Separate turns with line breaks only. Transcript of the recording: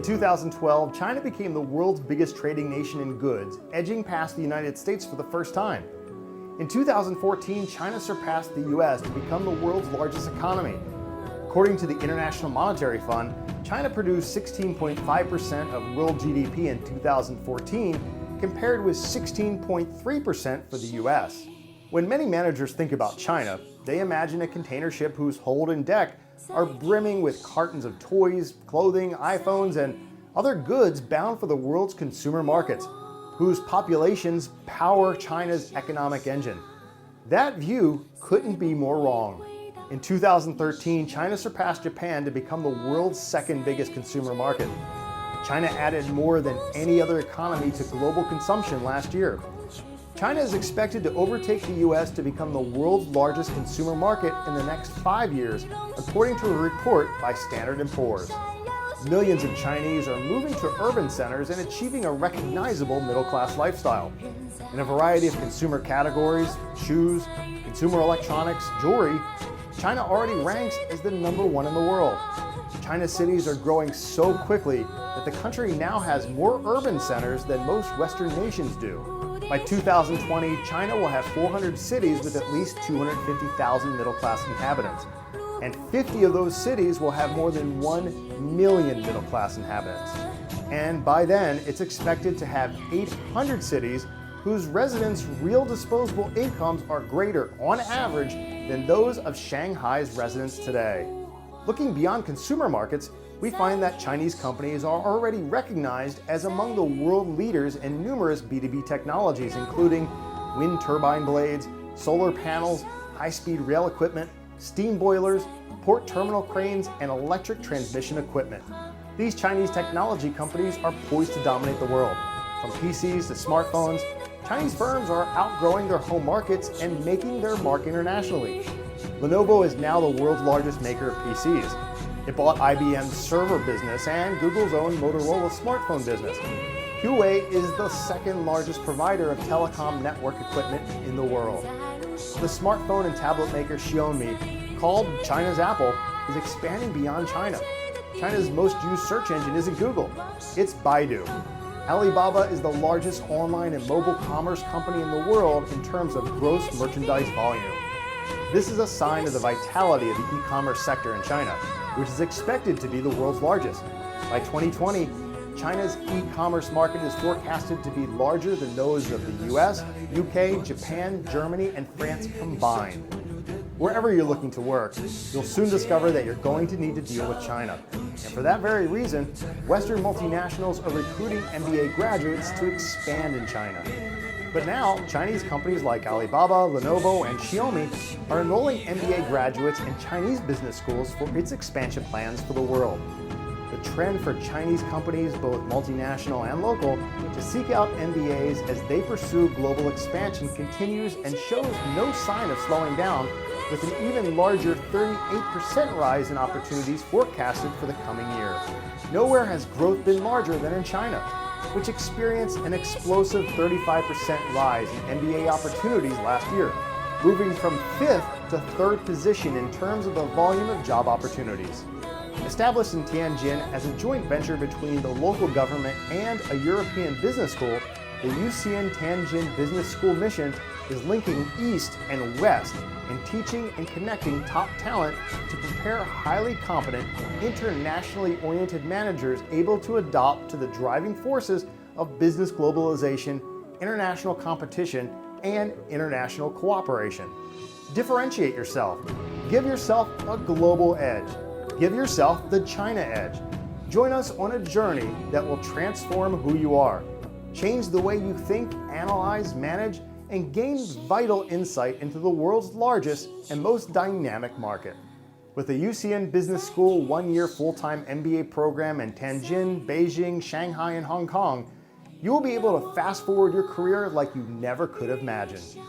In 2012, China became the world's biggest trading nation in goods, edging past the United States for the first time. In 2014, China surpassed the US to become the world's largest economy. According to the International Monetary Fund, China produced 16.5% of world GDP in 2014, compared with 16.3% for the US. When many managers think about China, they imagine a container ship whose hold and deck are brimming with cartons of toys, clothing, iPhones, and other goods bound for the world's consumer markets, whose populations power China's economic engine. That view couldn't be more wrong. In 2013, China surpassed Japan to become the world's second biggest consumer market. China added more than any other economy to global consumption last year. China is expected to overtake the US to become the world's largest consumer market in the next 5 years, according to a report by Standard & Poor's. Millions of Chinese are moving to urban centers and achieving a recognizable middle-class lifestyle. In a variety of consumer categories, shoes, consumer electronics, jewelry, China already ranks as the #1 in the world. China's cities are growing so quickly that the country now has more urban centers than most Western nations do. By 2020, China will have 400 cities with at least 250,000 middle-class inhabitants. And 50 of those cities will have more than 1 million middle-class inhabitants. And by then, it's expected to have 800 cities whose residents' real disposable incomes are greater, on average, than those of Shanghai's residents today. Looking beyond consumer markets, we find that Chinese companies are already recognized as among the world leaders in numerous B2B technologies, including wind turbine blades, solar panels, high-speed rail equipment, steam boilers, port terminal cranes, and electric transmission equipment. These Chinese technology companies are poised to dominate the world. From PCs to smartphones, Chinese firms are outgrowing their home markets and making their mark internationally. Lenovo is now the world's largest maker of PCs. It bought IBM's server business and Google's own Motorola smartphone business. Huawei is the second largest provider of telecom network equipment in the world. The smartphone and tablet maker Xiaomi, called China's Apple, is expanding beyond China. China's most used search engine isn't Google, it's Baidu. Alibaba is the largest online and mobile commerce company in the world in terms of gross merchandise volume. This is a sign of the vitality of the e-commerce sector in China, which is expected to be the world's largest. By 2020, China's e-commerce market is forecasted to be larger than those of the US, UK, Japan, Germany, and France combined. Wherever you're looking to work, you'll soon discover that you're going to need to deal with China. And for that very reason, Western multinationals are recruiting MBA graduates to expand in China. But now, Chinese companies like Alibaba, Lenovo, and Xiaomi are enrolling MBA graduates in Chinese business schools for its expansion plans for the world. The trend for Chinese companies, both multinational and local, to seek out MBAs as they pursue global expansion continues and shows no sign of slowing down, with an even larger 38% rise in opportunities forecasted for the coming year. Nowhere has growth been larger than in China, which experienced an explosive 35% rise in MBA opportunities last year, moving from 5th to 3rd position in terms of the volume of job opportunities. Established in Tianjin as a joint venture between the local government and a European business school, the UCN Tianjin Business School mission is linking East and West in teaching and connecting top talent to prepare highly competent, internationally oriented managers able to adapt to the driving forces of business globalization, international competition, and international cooperation. Differentiate yourself. Give yourself a global edge. Give yourself the China edge. Join us on a journey that will transform who you are. Change the way you think, analyze, manage, and gain vital insight into the world's largest and most dynamic market. With the UCN Business School 1-year full-time MBA program in Tianjin, Beijing, Shanghai, and Hong Kong, you will be able to fast forward your career like you never could have imagined.